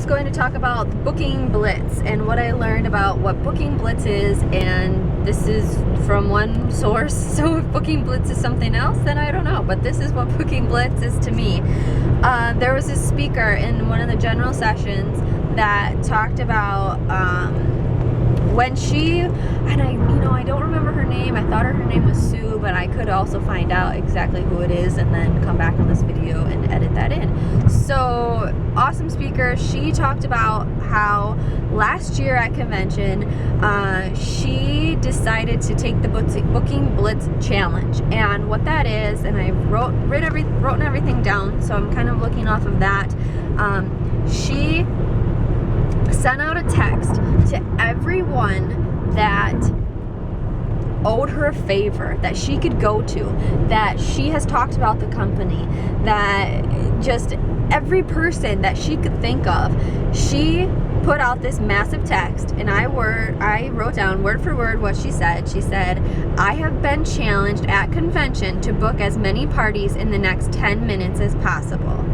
just going to talk about booking Blitz and what I learned about what booking Blitz is, and this is from one source, so if booking Blitz is something else, then I don't know, but this is what booking Blitz is to me. There was a speaker in one of the general sessions that talked about when she, and I don't remember her name. I thought her name was Sue, but I could also find out exactly who it is and then come back on this video and edit that in. So, awesome speaker. She talked about how last year at convention, she decided to take the Booking Blitz challenge, and what that is, and I wrote everything down, so I'm kind of looking off of that. She sent out a text to everyone that owed her a favor, that she could go to, that she has talked about the company, that just every person that she could think of. She put out this massive text, and I wrote down word for word what she said. She said, "I have been challenged at convention to book as many parties in the next 10 minutes as possible."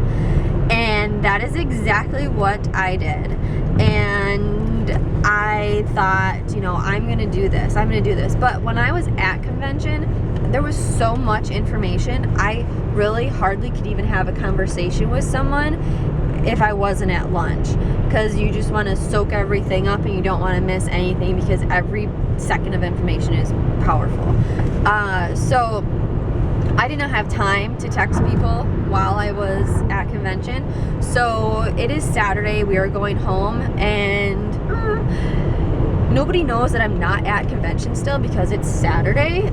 And that is exactly what I did. And I thought, I'm going to do this. But when I was at convention, there was so much information. I really hardly could even have a conversation with someone if I wasn't at lunch, because you just want to soak everything up and you don't want to miss anything, because every second of information is powerful. So I did not have time to text people while I was at convention. So it is Saturday, we are going home, and nobody knows that I'm not at convention still because it's Saturday.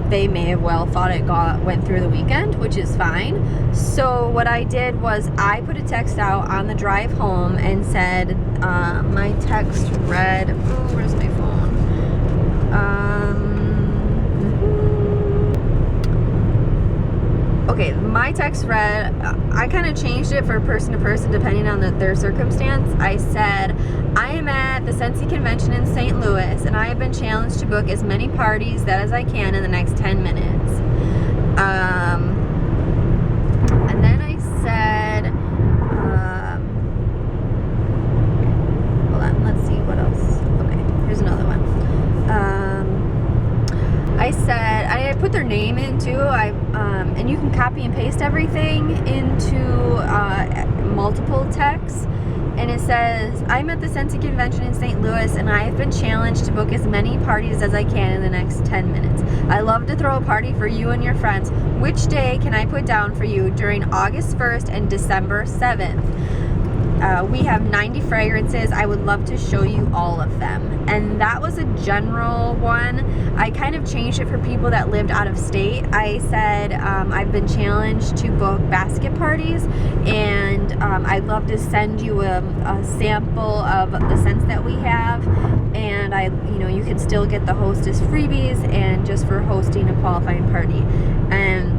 They may have well thought it went through the weekend, which is fine. So what I did was I put a text out on the drive home and said, my text read, where's my phone? Okay, my text read, I kind of changed it for person to person depending on their circumstance. I said, "I am at the Sensi Convention in St. Louis, and I have been challenged to book as many parties as I can in the next 10 minutes. And then I said, hold on, let's see what else. Okay, here's another one. I said, I put their name in too, and you can copy and paste everything into multiple texts, and it says, "I'm at the Sensi Convention in St. Louis, and I have been challenged to book as many parties as I can in the next 10 minutes. I love to throw a party for you and your friends. Which day can I put down for you during August 1st and December 7th? We have 90 fragrances. I would love to show you all of them." And that was a general one. I kind of changed it for people that lived out of state. I said, I've been challenged to book basket parties, and I'd love to send you a sample of the scents that we have, and you can still get the hostess freebies and just for hosting a qualifying party. And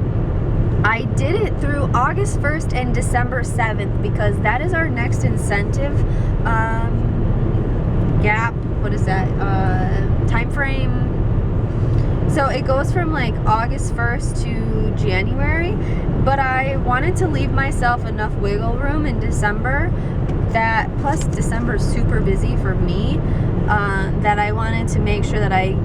I did it through August 1st and December 7th because that is our next incentive gap. What is that? Time frame. So it goes from like August 1st to January, but I wanted to leave myself enough wiggle room in December, that plus December is super busy for me, that I wanted to make sure that I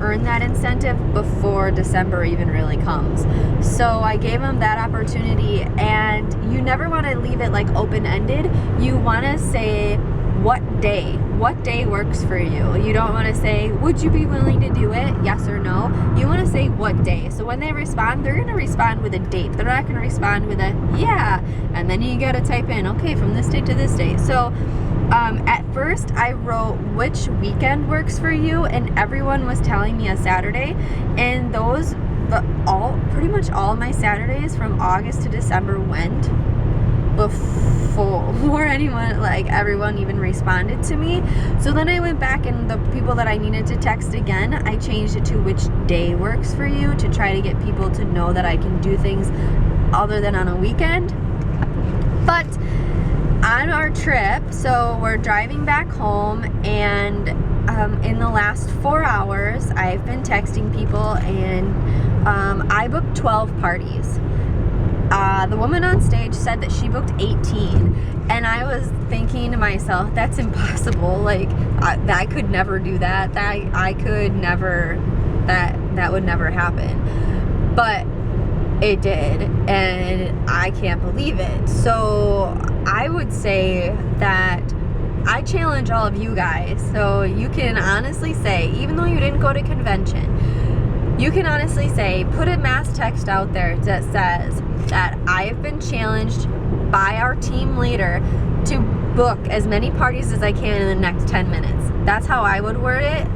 earn that incentive before December even really comes. So I gave them that opportunity, and you never want to leave it like open-ended. You want to say what day works for you. You don't want to say, would you be willing to do it? Yes or no. You want to say what day. So when they respond, they're going to respond with a date. They're not going to respond with a yeah, and then you got to type in, okay, from this date to this date. So at first I wrote which weekend works for you, and everyone was telling me a Saturday, and pretty much all my Saturdays from August to December went before everyone even responded to me. So then I went back, and the people that I needed to text again, I changed it to which day works for you, to try to get people to know that I can do things other than on a weekend. But on our trip, so we're driving back home, and in the last 4 hours I've been texting people, and I booked 12 parties. The woman on stage said that she booked 18, and I was thinking to myself, that's impossible. Like, I could never do that. I could never, that would never happen. But it did, and I can't believe it. So I would say that I challenge all of you guys. So you can honestly say, even though you didn't go to convention, you can honestly say, put a mass text out there that says that I have been challenged by our team leader to book as many parties as I can in the next 10 minutes. That's how I would word it.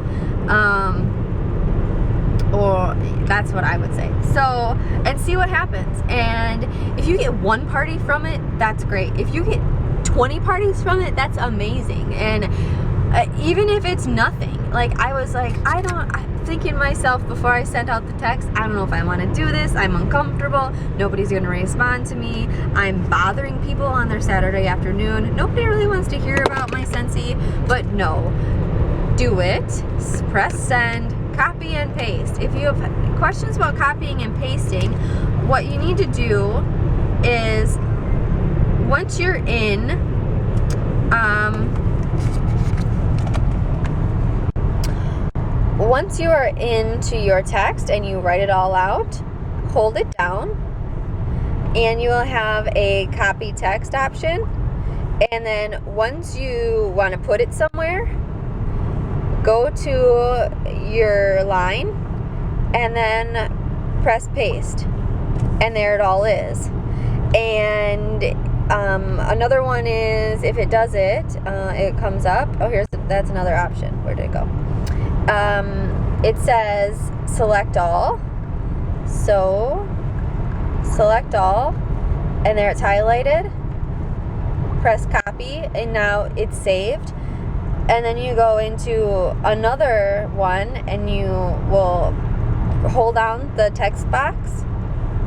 Or that's what I would say. So, and see what happens. And if you get one party from it, that's great. If you get 20 parties from it, that's amazing. And even if it's nothing, like I was like, I'm thinking to myself before I sent out the text, I don't know if I want to do this. I'm uncomfortable. Nobody's going to respond to me. I'm bothering people on their Saturday afternoon. Nobody really wants to hear about my Scentsy, but no, do it. Press send, copy and paste. If you have questions about copying and pasting, what you need to do is once you're in, once you are into your text and you write it all out, hold it down, and you will have a copy text option. And then once you want to put it somewhere, go to your line and then press paste, and there it all is. And another one is, if it does it, it comes up. Oh, that's another option. Where did it go? It says select all. So select all, and there it's highlighted. Press copy, and now it's saved. And then you go into another one, and you will hold down the text box,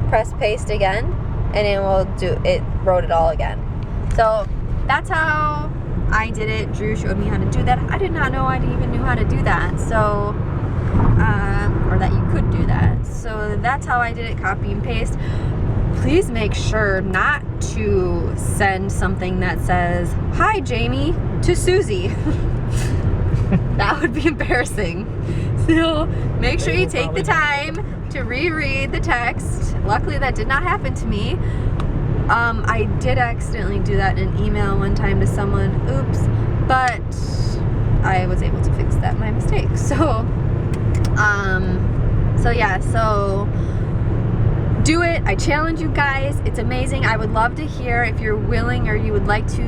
press paste again, and it wrote it all again. So that's how I did it. Drew showed me how to do that. I did not know I even knew how to do that. So, or that you could do that. So that's how I did it, copy and paste. Please make sure not to send something that says, "Hi Jamie," to Susie. That would be embarrassing. So make sure you take the time to reread the text. Luckily that did not happen to me. I did accidentally do that in an email one time to someone. Oops. But I was able to fix that, my mistake. So so do it. I challenge you guys. It's amazing. I would love to hear if you're willing or you would like to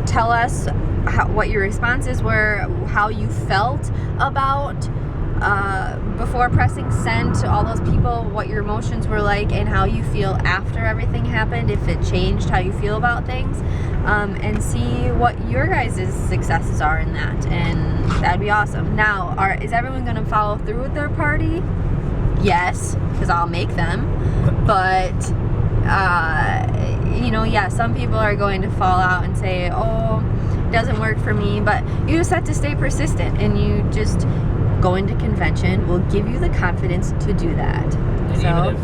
tell us what your responses were, how you felt about before pressing send to all those people, what your emotions were like, and how you feel after everything happened, if it changed how you feel about things, and see what your guys' successes are in that, and that'd be awesome. Now, is everyone going to follow through with their party? Yes, because I'll make them, but yeah, some people are going to fall out and say, oh, it doesn't work for me, but you just have to stay persistent, and you just going to convention will give you the confidence to do that. And so,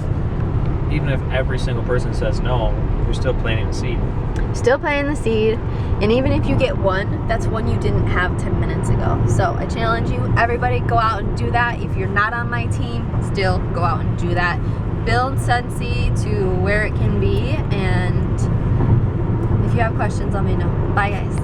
even if every single person says no, you're still planting the seed. Still planting the seed, and even if you get one, that's one you didn't have 10 minutes ago. So I challenge you, everybody, go out and do that. If you're not on my team, still go out and do that. Build Scentsy to where it can be, and if you have questions, let me know. Bye, guys.